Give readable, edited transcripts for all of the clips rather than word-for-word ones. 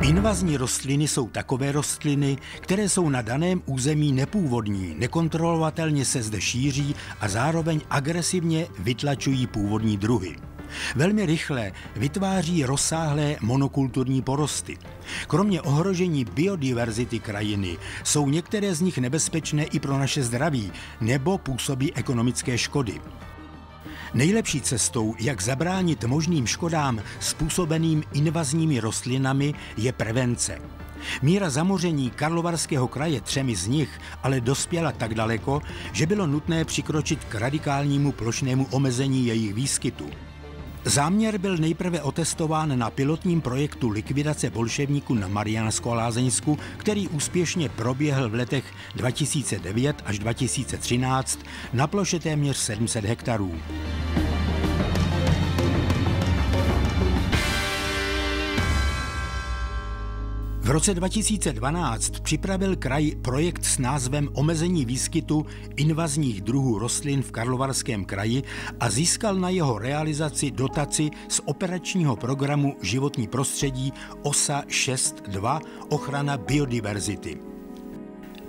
Invazní rostliny jsou takové rostliny, které jsou na daném území nepůvodní, nekontrolovatelně se zde šíří a zároveň agresivně vytlačují původní druhy. Velmi rychle vytváří rozsáhlé monokulturní porosty. Kromě ohrožení biodiverzity krajiny jsou některé z nich nebezpečné i pro naše zdraví nebo působí ekonomické škody. Nejlepší cestou, jak zabránit možným škodám způsobeným invazními rostlinami, je prevence. Míra zamoření Karlovarského kraje 3 z nich ale dospěla tak daleko, že bylo nutné přikročit k radikálnímu plošnému omezení jejich výskytu. Záměr byl nejprve otestován na pilotním projektu likvidace bolševníků na Mariánsko-Lázeňsku, který úspěšně proběhl v letech 2009 až 2013 na ploše téměř 700 hektarů. V roce 2012 připravil kraj projekt s názvem Omezení výskytu invazních druhů rostlin v Karlovarském kraji a získal na jeho realizaci dotaci z operačního programu Životní prostředí OSA 6.2 Ochrana biodiverzity.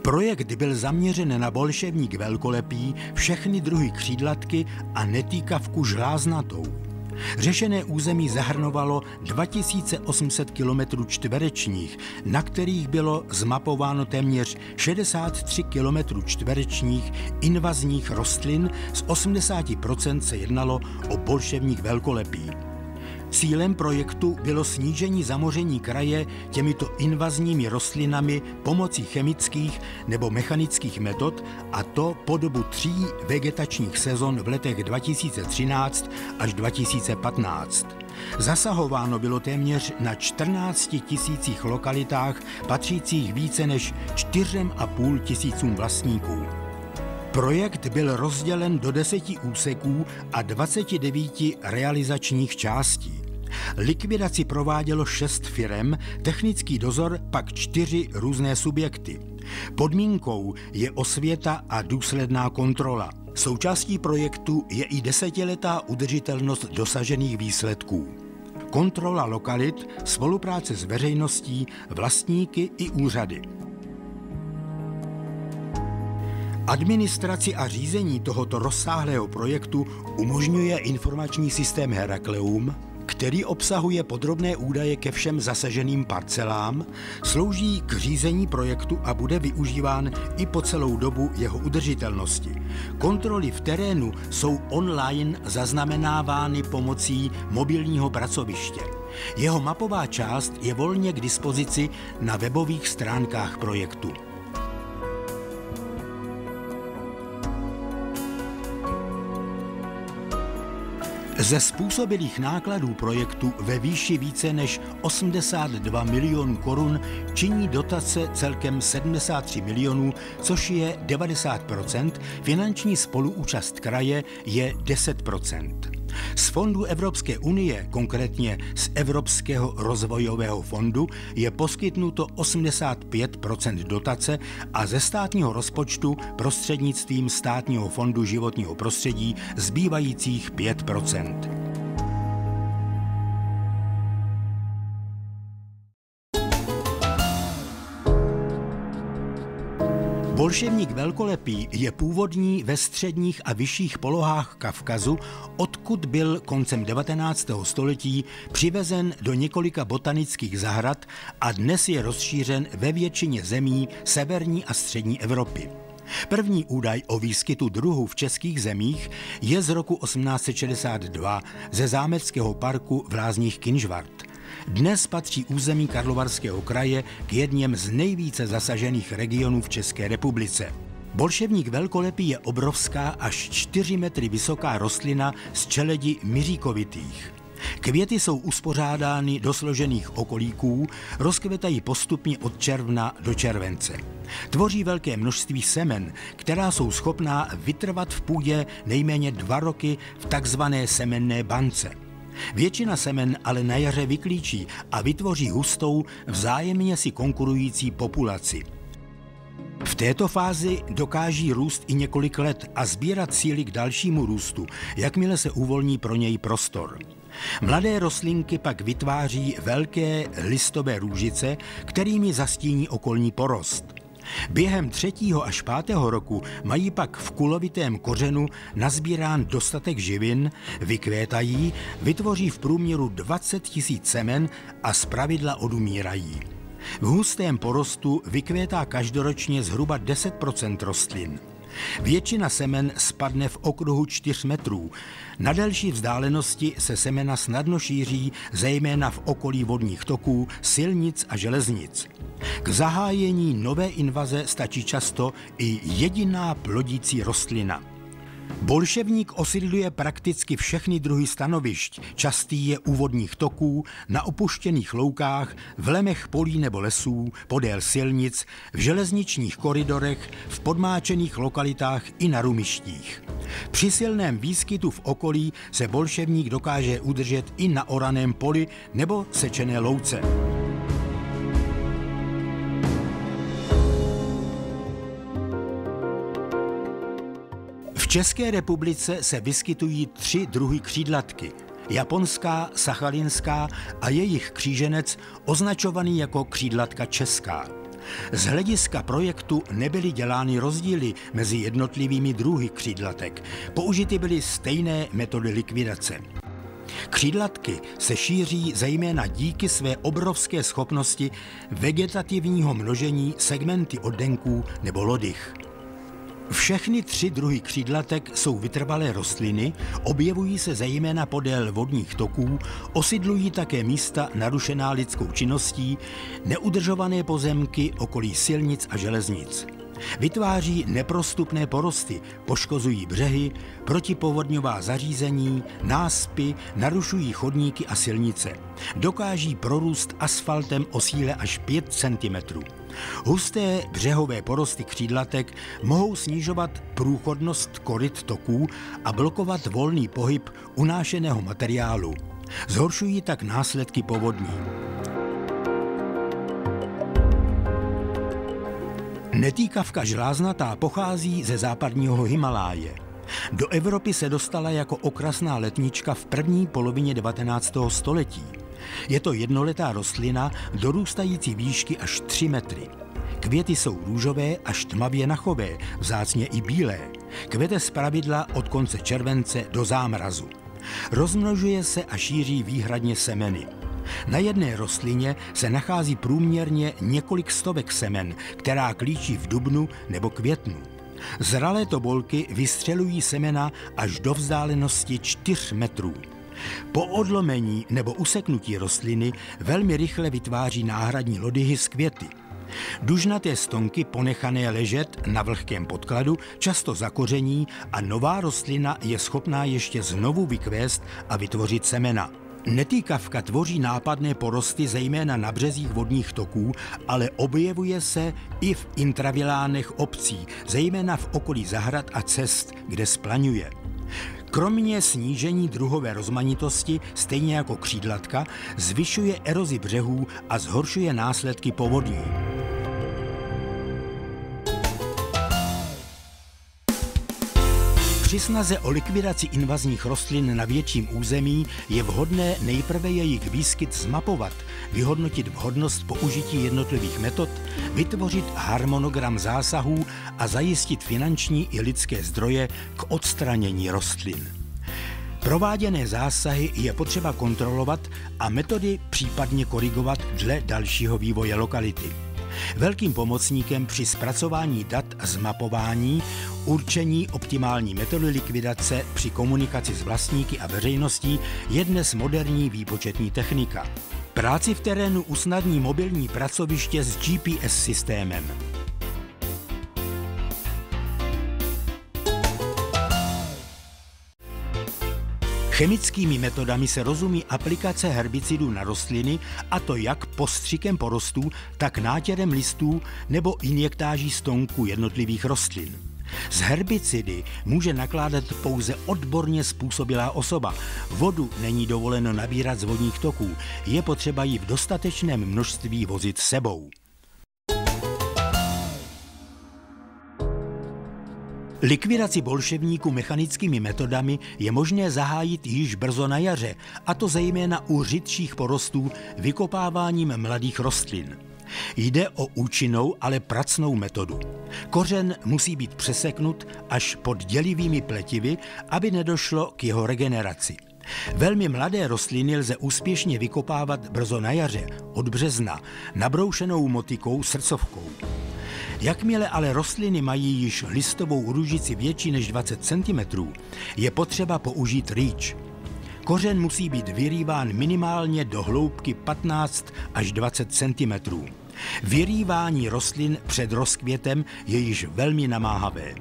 Projekt byl zaměřen na bolševník velkolepý, všechny druhy křídlatky a netýkavku žláznatou. Řešené území zahrnovalo 2800 km², na kterých bylo zmapováno téměř 63 km² invazních rostlin, z 80% se jednalo o bolševník velkolepý. Cílem projektu bylo snížení zamoření kraje těmito invazními rostlinami pomocí chemických nebo mechanických metod, a to po dobu 3 vegetačních sezon v letech 2013 až 2015. Zasahováno bylo téměř na 14 000 lokalitách patřících více než 4,5 tisícům vlastníků. Projekt byl rozdělen do 10 úseků a 29 realizačních částí. Likvidaci provádělo 6 firem, technický dozor pak 4 různé subjekty. Podmínkou je osvěta a důsledná kontrola. Součástí projektu je i 10letá udržitelnost dosažených výsledků. Kontrola lokalit, spolupráce s veřejností, vlastníky i úřady. Administraci a řízení tohoto rozsáhlého projektu umožňuje informační systém Herakleum, který obsahuje podrobné údaje ke všem zasaženým parcelám, slouží k řízení projektu a bude využíván i po celou dobu jeho udržitelnosti. Kontroly v terénu jsou online zaznamenávány pomocí mobilního pracoviště. Jeho mapová část je volně k dispozici na webových stránkách projektu. Ze způsobilých nákladů projektu ve výši více než 82 milionů korun činí dotace celkem 73 milionů, což je 90%, finanční spoluúčast kraje je 10%. Z fondů Evropské unie, konkrétně z Evropského rozvojového fondu, je poskytnuto 85% dotace a ze státního rozpočtu prostřednictvím Státního fondu životního prostředí zbývajících 5%. Bolševník velkolepý je původní ve středních a vyšších polohách Kavkazu, odkud byl koncem 19. století přivezen do několika botanických zahrad a dnes je rozšířen ve většině zemí severní a střední Evropy. První údaj o výskytu druhu v českých zemích je z roku 1862 ze zámeckého parku v Lázních Kynžvart. Dnes patří území Karlovarského kraje k jedním z nejvíce zasažených regionů v České republice. Bolševník velkolepý je obrovská, až 4 metry vysoká rostlina z čeledi myříkovitých. Květy jsou uspořádány do složených okolíků, rozkvětají postupně od června do července. Tvoří velké množství semen, která jsou schopná vytrvat v půdě nejméně 2 roky v takzvané semenné bance. Většina semen ale na jaře vyklíčí a vytvoří hustou, vzájemně si konkurující populaci. V této fázi dokáží růst i několik let a sbírat síly k dalšímu růstu, jakmile se uvolní pro něj prostor. Mladé rostlinky pak vytváří velké listové růžice, kterými zastíní okolní porost. Během 3. až 5. roku mají pak v kulovitém kořenu nazbírán dostatek živin, vykvétají, vytvoří v průměru 20 000 semen a zpravidla odumírají. V hustém porostu vykvétá každoročně zhruba 10% rostlin. Většina semen spadne v okruhu 4 metrů. Na delší vzdálenosti se semena snadno šíří, zejména v okolí vodních toků, silnic a železnic. K zahájení nové invaze stačí často i jediná plodící rostlina. Bolševník osídluje prakticky všechny druhy stanovišť, častý je u vodních toků, na opuštěných loukách, v lemech polí nebo lesů, podél silnic, v železničních koridorech, v podmáčených lokalitách i na rumištích. Při silném výskytu v okolí se bolševník dokáže udržet i na oraném poli nebo sečené louce. V České republice se vyskytují 3 druhy křídlatky. Japonská, sachalinská a jejich kříženec označovaný jako křídlatka česká. Z hlediska projektu nebyly dělány rozdíly mezi jednotlivými druhy křídlatek. Použity byly stejné metody likvidace. Křídlatky se šíří zejména díky své obrovské schopnosti vegetativního množení segmenty oddenků nebo lodych. Všechny 3 druhy křídlatek jsou vytrvalé rostliny, objevují se zejména podél vodních toků, osídlují také místa narušená lidskou činností, neudržované pozemky okolí silnic a železnic. Vytváří neprostupné porosty, poškozují břehy, protipovodňová zařízení, náspy, narušují chodníky a silnice. Dokáží prorůst asfaltem o síle až 5 cm. Husté břehové porosty křídlatek mohou snižovat průchodnost koryt toků a blokovat volný pohyb unášeného materiálu. Zhoršují tak následky povodní. Netýkavka žláznatá pochází ze západního Himaláje. Do Evropy se dostala jako okrasná letnička v první polovině 19. století. Je to jednoletá rostlina dorůstající výšky až 3 metry. Květy jsou růžové až tmavě nachové, vzácně i bílé. Kvete zpravidla od konce července do zámrazu. Rozmnožuje se a šíří výhradně semeny. Na jedné rostlině se nachází průměrně několik stovek semen, která klíčí v dubnu nebo květnu. Zralé tobolky vystřelují semena až do vzdálenosti 4 metrů. Po odlomení nebo useknutí rostliny velmi rychle vytváří náhradní lodyhy z květy. Dužnaté stonky ponechané ležet na vlhkém podkladu často zakoření a nová rostlina je schopná ještě znovu vykvést a vytvořit semena. Netýkavka tvoří nápadné porosty zejména na březích vodních toků, ale objevuje se i v intravilánech obcí, zejména v okolí zahrad a cest, kde splaňuje. Kromě snížení druhové rozmanitosti, stejně jako křídlatka, zvyšuje erozi břehů a zhoršuje následky povodní. Při snaze o likvidaci invazních rostlin na větším území je vhodné nejprve jejich výskyt zmapovat, vyhodnotit vhodnost použití jednotlivých metod, vytvořit harmonogram zásahů a zajistit finanční i lidské zdroje k odstranění rostlin. Prováděné zásahy je potřeba kontrolovat a metody případně korigovat dle dalšího vývoje lokality. Velkým pomocníkem při zpracování dat a zmapování, určení optimální metody likvidace při komunikaci s vlastníky a veřejností je dnes moderní výpočetní technika. Práci v terénu usnadní mobilní pracoviště s GPS systémem. Chemickými metodami se rozumí aplikace herbicidů na rostliny, a to jak postřikem porostů, tak nátěrem listů nebo injektáží stonků jednotlivých rostlin. S herbicidy může nakládat pouze odborně způsobilá osoba. Vodu není dovoleno nabírat z vodních toků, je potřeba ji v dostatečném množství vozit sebou. Likvidaci bolševníků mechanickými metodami je možné zahájit již brzo na jaře, a to zejména u řidších porostů vykopáváním mladých rostlin. Jde o účinnou, ale pracnou metodu. Kořen musí být přeseknut až pod dělivými pletivy, aby nedošlo k jeho regeneraci. Velmi mladé rostliny lze úspěšně vykopávat brzo na jaře, od března, nabroušenou motykou srdcovkou. Jakmile ale rostliny mají již listovou růžici větší než 20 cm, je potřeba použít rýč. Kořen musí být vyrýván minimálně do hloubky 15 až 20 cm. Vyrývání rostlin před rozkvětem je již velmi namáhavé.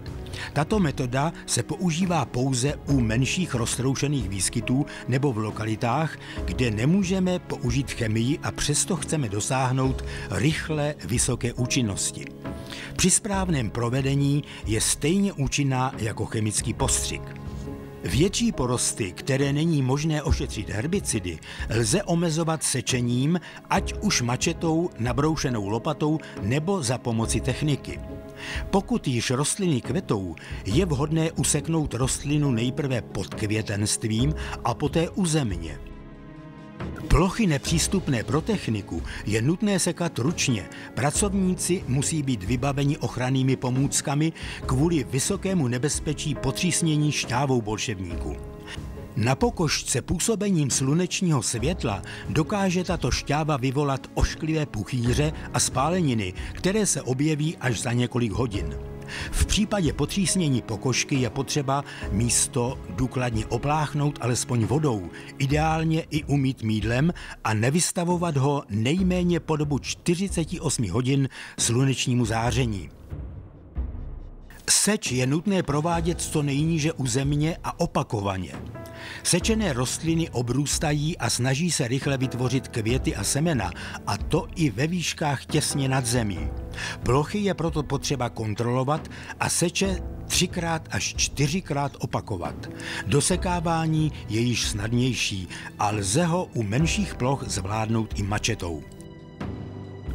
Tato metoda se používá pouze u menších roztroušených výskytů nebo v lokalitách, kde nemůžeme použít chemii a přesto chceme dosáhnout rychlé vysoké účinnosti. Při správném provedení je stejně účinná jako chemický postřik. Větší porosty, které není možné ošetřit herbicidy, lze omezovat sečením, ať už mačetou, nabroušenou lopatou nebo za pomoci techniky. Pokud již rostliny kvetou, je vhodné useknout rostlinu nejprve pod květenstvím a poté uzemně. Plochy nepřístupné pro techniku je nutné sekat ručně. Pracovníci musí být vybaveni ochrannými pomůckami kvůli vysokému nebezpečí potřísnění šťávou bolševníků. Na pokožce působením slunečního světla dokáže tato šťáva vyvolat ošklivé puchýře a spáleniny, které se objeví až za několik hodin. V případě potřísnění pokožky je potřeba místo důkladně opláchnout alespoň vodou, ideálně i umýt mýdlem a nevystavovat ho nejméně po dobu 48 hodin slunečnímu záření. Seč je nutné provádět co nejníže uzemně a opakovaně. Sečené rostliny obrůstají a snaží se rychle vytvořit květy a semena, a to i ve výškách těsně nad zemí. Plochy je proto potřeba kontrolovat a seče 3x až 4x opakovat. Dosekávání je již snadnější a lze ho u menších ploch zvládnout i mačetou.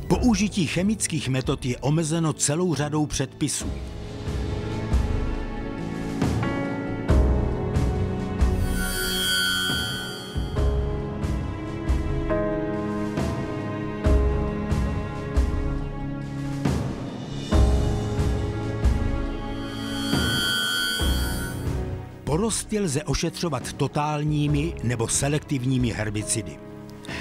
Použití chemických metod je omezeno celou řadou předpisů. Porosty lze ošetřovat totálními nebo selektivními herbicidy.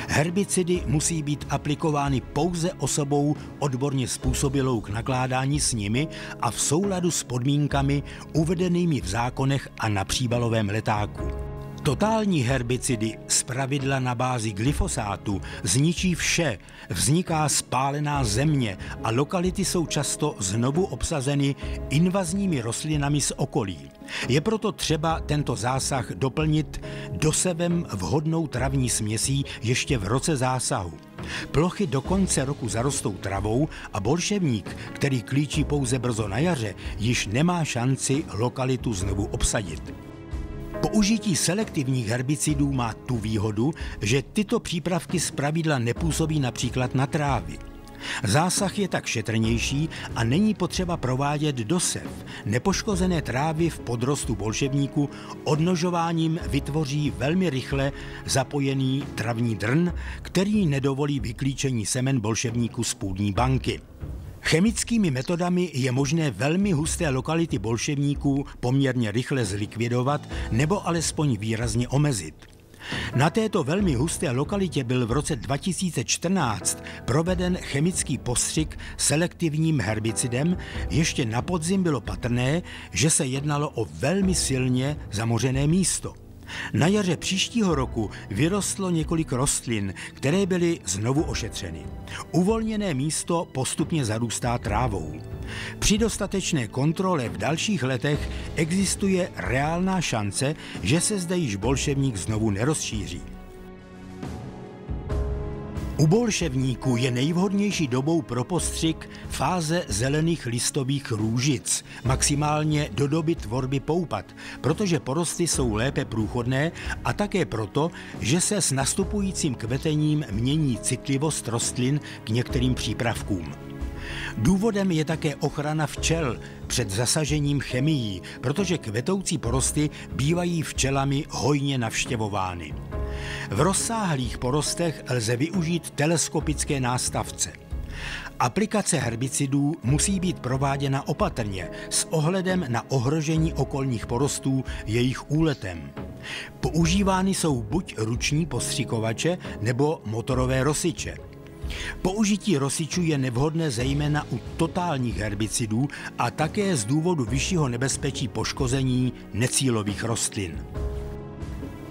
Herbicidy musí být aplikovány pouze osobou odborně způsobilou k nakládání s nimi a v souladu s podmínkami uvedenými v zákonech a na příbalovém letáku. Totální herbicidy zpravidla na bázi glyfosátu zničí vše, vzniká spálená země a lokality jsou často znovu obsazeny invazními rostlinami z okolí. Je proto třeba tento zásah doplnit dosevem vhodnou travní směsí ještě v roce zásahu. Plochy do konce roku zarostou travou a bolševník, který klíčí pouze brzo na jaře, již nemá šanci lokalitu znovu obsadit. Použití selektivních herbicidů má tu výhodu, že tyto přípravky zpravidla nepůsobí například na trávy. Zásah je tak šetrnější a není potřeba provádět dosev. Nepoškozené trávy v podrostu bolševníku odnožováním vytvoří velmi rychle zapojený travní drn, který nedovolí vyklíčení semen bolševníku z půdní banky. Chemickými metodami je možné velmi husté lokality bolševníků poměrně rychle zlikvidovat nebo alespoň výrazně omezit. Na této velmi husté lokalitě byl v roce 2014 proveden chemický postřik selektivním herbicidem. Ještě na podzim bylo patrné, že se jednalo o velmi silně zamořené místo. Na jaře příštího roku vyrostlo několik rostlin, které byly znovu ošetřeny. Uvolněné místo postupně zarůstá trávou. Při dostatečné kontrole v dalších letech existuje reálná šance, že se zde již bolševník znovu nerozšíří. U bolševníků je nejvhodnější dobou pro postřik fáze zelených listových růžic, maximálně do doby tvorby poupat, protože porosty jsou lépe průchodné a také proto, že se s nastupujícím kvetením mění citlivost rostlin k některým přípravkům. Důvodem je také ochrana včel před zasažením chemií, protože kvetoucí porosty bývají včelami hojně navštěvovány. V rozsáhlých porostech lze využít teleskopické nástavce. Aplikace herbicidů musí být prováděna opatrně s ohledem na ohrožení okolních porostů jejich úletem. Používány jsou buď ruční postřikovače nebo motorové rosiče. Použití rosičů je nevhodné zejména u totálních herbicidů a také z důvodu vyššího nebezpečí poškození necílových rostlin.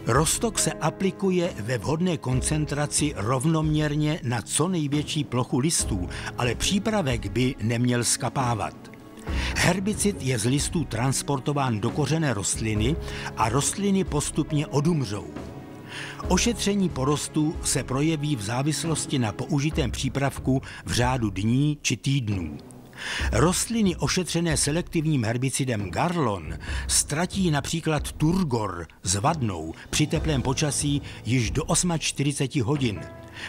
Roztok se aplikuje ve vhodné koncentraci rovnoměrně na co největší plochu listů, ale přípravek by neměl skapávat. Herbicid je z listů transportován do kořene rostliny a rostliny postupně odumřou. Ošetření porostů se projeví v závislosti na použitém přípravku v řádu dní či týdnů. Rostliny ošetřené selektivním herbicidem Garlon ztratí například turgor s vadnou při teplém počasí již do 48 hodin.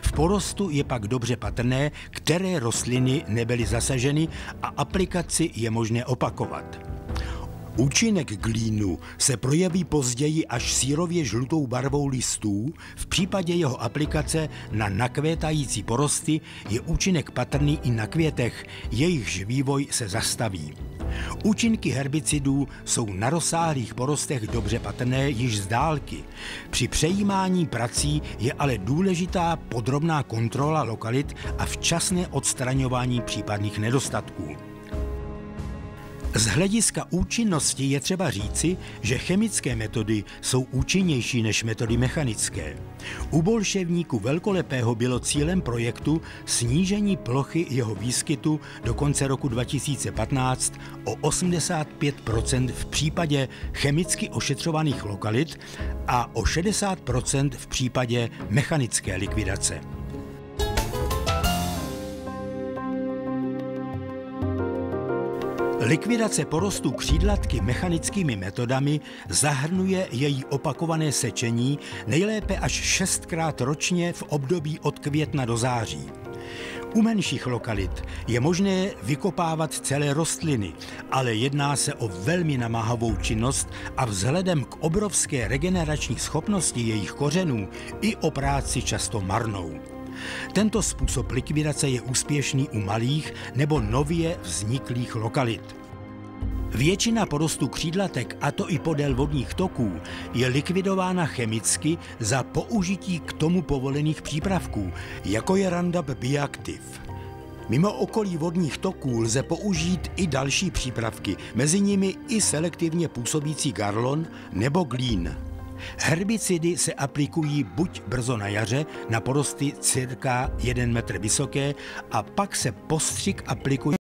V porostu je pak dobře patrné, které rostliny nebyly zasaženy a aplikaci je možné opakovat. Účinek glínu se projeví později až sírově žlutou barvou listů. V případě jeho aplikace na nakvétající porosty je účinek patrný i na květech, jejichž vývoj se zastaví. Účinky herbicidů jsou na rozsáhlých porostech dobře patrné již z dálky. Při přejímání prací je ale důležitá podrobná kontrola lokalit a včasné odstraňování případných nedostatků. Z hlediska účinnosti je třeba říci, že chemické metody jsou účinnější než metody mechanické. U bolševníku velkolepého bylo cílem projektu snížení plochy jeho výskytu do konce roku 2015 o 85% v případě chemicky ošetřovaných lokalit a o 60% v případě mechanické likvidace. Likvidace porostů křídlatky mechanickými metodami zahrnuje její opakované sečení nejlépe až 6krát ročně v období od května do září. U menších lokalit je možné vykopávat celé rostliny, ale jedná se o velmi namáhavou činnost a vzhledem k obrovské regenerační schopnosti jejich kořenů i o práci často marnou. Tento způsob likvidace je úspěšný u malých nebo nově vzniklých lokalit. Většina porostů křídlatek, a to i podél vodních toků, je likvidována chemicky za použití k tomu povolených přípravků, jako je Roundup Bioactive. Mimo okolí vodních toků lze použít i další přípravky, mezi nimi i selektivně působící Garlon nebo Glín. Herbicidy se aplikují buď brzo na jaře na porosty cirka 1 metr vysoké a pak se postřik aplikuje